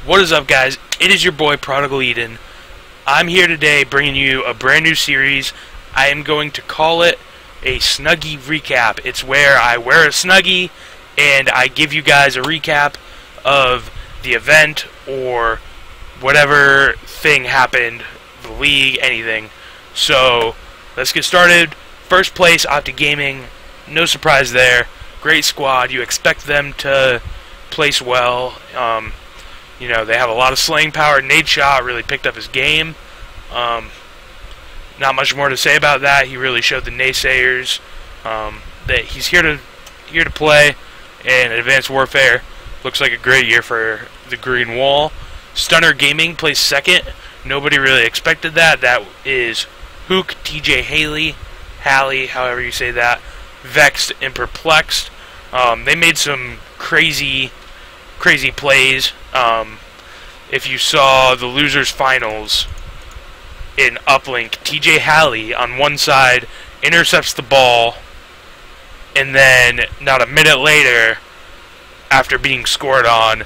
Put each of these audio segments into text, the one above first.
What is up, guys? It is your boy Prodigal Eden. I'm here today bringing you a brand new series. I am going to call it a Snuggie recap. It's where I wear a Snuggie and I give you guys a recap of the event or whatever thing happened, the league, anything. So let's get started. First place, Optic Gaming. No surprise there. Great squad. You expect them to place well. You know, they have a lot of slaying power. Nate Shaw really picked up his game. Not much more to say about that. He really showed the naysayers that he's here to play. And Advanced Warfare looks like a great year for the Green Wall. Stunner Gaming plays second. Nobody really expected that. That is Hook, TJ Halley, however you say that. Vexed and Perplexed. They made some crazy plays. If you saw the losers finals in Uplink, TJ Halley on one side intercepts the ball, and then not a minute later, after being scored on,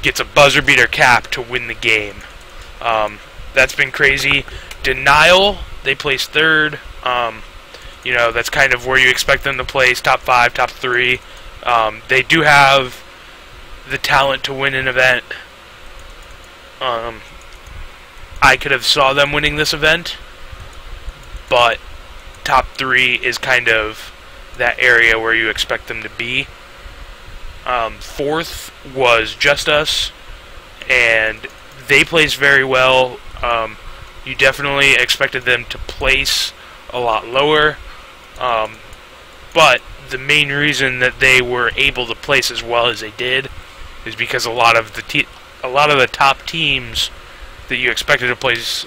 gets a buzzer beater cap to win the game. That's been crazy. Denial, they placed third. You know, that's kind of where you expect them to place, top 5, top 3. They do have the talent to win an event. I could have saw them winning this event, but top 3 is kind of that area where you expect them to be. Fourth was Just Us, and they placed very well. You definitely expected them to place a lot lower, but the main reason that they were able to place as well as they did is because a lot of the top teams that you expected to place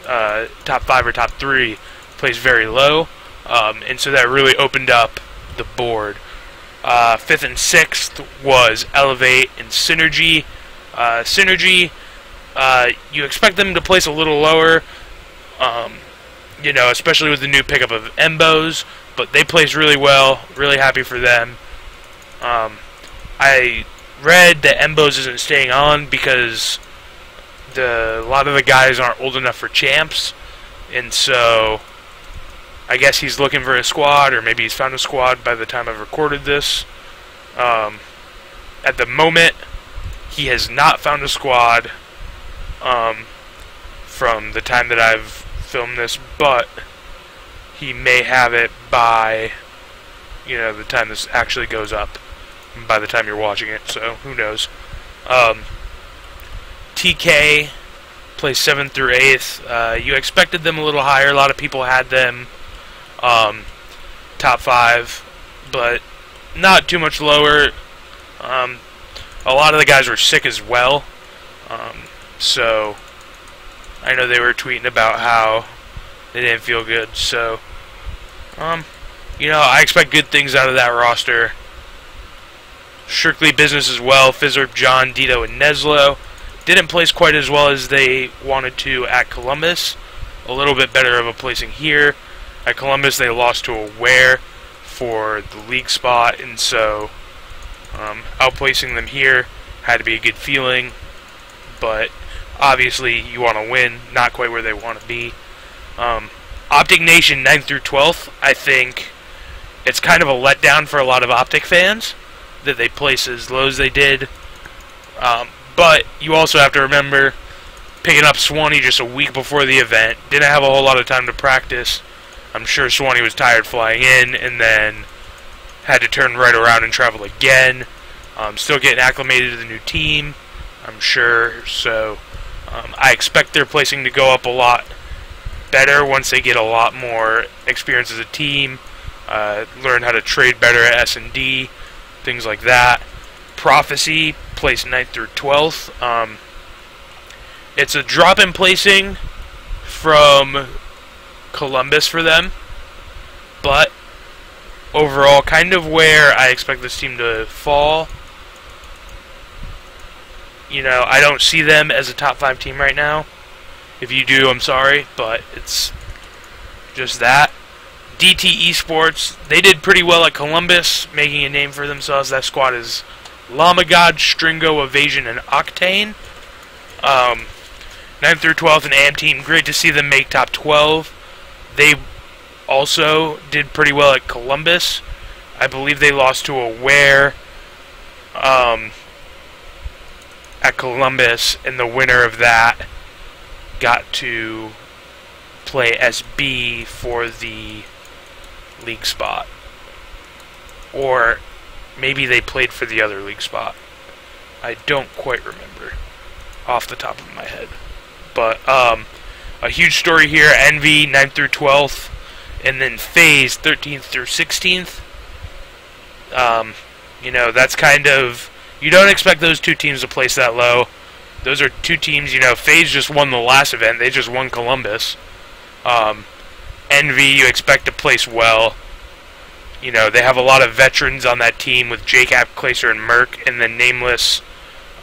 top 5 or top 3 placed very low, and so that really opened up the board. 5th and 6th was Elevate and Synergy. Synergy, you expect them to place a little lower, you know, especially with the new pickup of Embos, but they placed really well. Really happy for them. I read that Embos isn't staying on because a lot of the guys aren't old enough for champs, and so I guess he's looking for a squad, or maybe he's found a squad by the time I've recorded this. At the moment, he has not found a squad from the time that I've filmed this, but he may have it by, you know, the time this actually goes up, by the time you're watching it, so who knows. TK plays 7th through 8th. You expected them a little higher. A lot of people had them top 5, but not too much lower. A lot of the guys were sick as well, so I know they were tweeting about how they didn't feel good. So, you know, I expect good things out of that roster. Strictly Business as well. Fizzard, John, Dito, and Neslo didn't place quite as well as they wanted to at Columbus. A little bit better of a placing here. At Columbus, they lost to Aware for the league spot, and so outplacing them here had to be a good feeling. But obviously, you want to win. Not quite where they want to be. Optic Nation 9th through 12th. I think it's kind of a letdown for a lot of Optic fans that they place as low as they did. But you also have to remember, picking up Swanee just a week before the event, didn't have a whole lot of time to practice. I'm sure Swanee was tired flying in, and then had to turn right around and travel again. Still getting acclimated to the new team, I'm sure. So I expect their placing to go up a lot better once they get a lot more experience as a team, learn how to trade better at S&D, things like that. Prophecy placed 9th through 12th. It's a drop in placing from Columbus for them, but overall kind of where I expect this team to fall. You know, I don't see them as a top 5 team right now. If you do, I'm sorry, but it's just that. DT Esports, they did pretty well at Columbus, making a name for themselves. That squad is Llama God, Stringo, Evasion, and Octane. 9th through 12th and AM team, great to see them make top 12. They also did pretty well at Columbus. I believe they lost to Aware at Columbus, and the winner of that got to play SB for the league spot. Or maybe they played for the other league spot. I don't quite remember off the top of my head. But a huge story here, Envy 9th through 12th, and then FaZe 13th through 16th. You know, that's kind of, you don't expect those two teams to place that low. Those are two teams, you know, FaZe just won the last event. They just won Columbus. Envy, you expect to place well. You know, they have a lot of veterans on that team with Jacob, Clacer, and Merc, and then Nameless.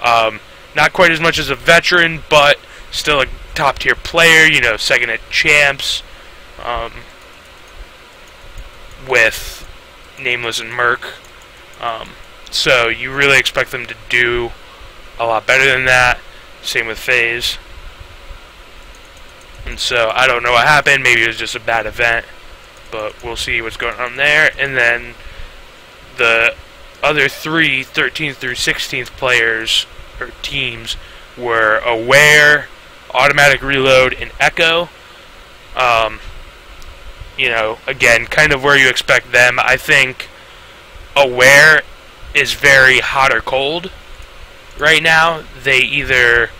Not quite as much as a veteran, but still a top-tier player, you know, second at Champs, with Nameless and Merc. So you really expect them to do a lot better than that. Same with FaZe. And so I don't know what happened. Maybe it was just a bad event, but we'll see what's going on there. And then the other three 13th through 16th players or teams were Aware, Automatic Reload, and Echo. You know, again, kind of where you expect them. I think Aware is very hot or cold right now. They either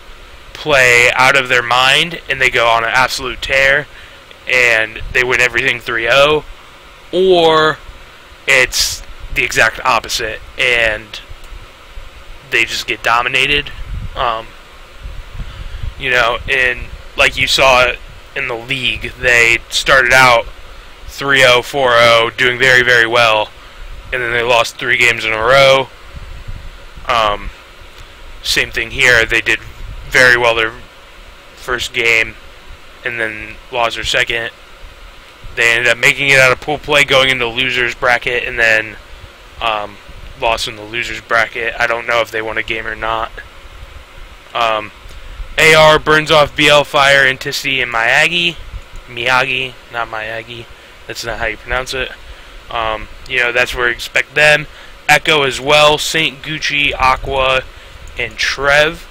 play out of their mind and they go on an absolute tear and they win everything 3-0, or it's the exact opposite and they just get dominated. You know, and like you saw in the league, they started out 3-0, 4-0, doing very, very well, and then they lost 3 games in a row. Same thing here. They did very well their first game, and then lost their second. They ended up making it out of pool play, going into losers bracket, and then lost in the losers bracket. I don't know if they won a game or not. AR burns off BL Fire, Intisty, and Miyagi, not Miyagi. That's not how you pronounce it. You know, that's where you expect them. Echo as well, Saint Gucci, Aqua, and Trev.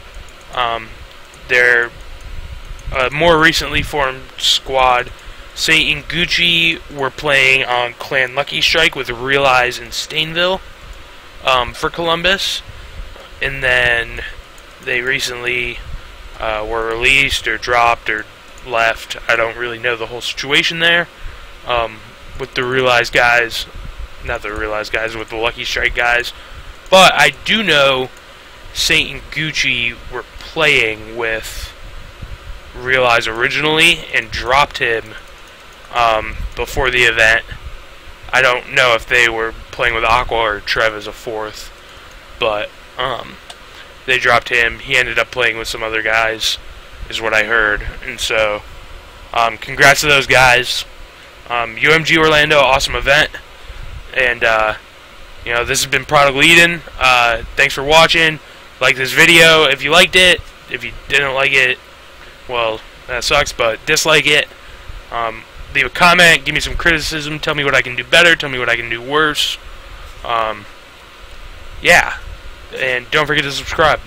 They're a more recently formed squad. Saint and Gucci were playing on Clan Lucky Strike with Realize and Stainville for Columbus. And then they recently were released or dropped or left. I don't really know the whole situation there. With the Realize guys, not the Realize guys, with the Lucky Strike guys. But I do know Saint and Gucci were playing with Realize originally and dropped him before the event. I don't know if they were playing with Aqua or Trev as a fourth, but they dropped him. He ended up playing with some other guys, is what I heard. And so, congrats to those guys. UMG Orlando, awesome event. And, you know, this has been Prodigal Eden. Thanks for watching. Like this video if you liked it. If you didn't like it, well, that sucks, but dislike it. Leave a comment, give me some criticism, tell me what I can do better, tell me what I can do worse. Yeah, and don't forget to subscribe.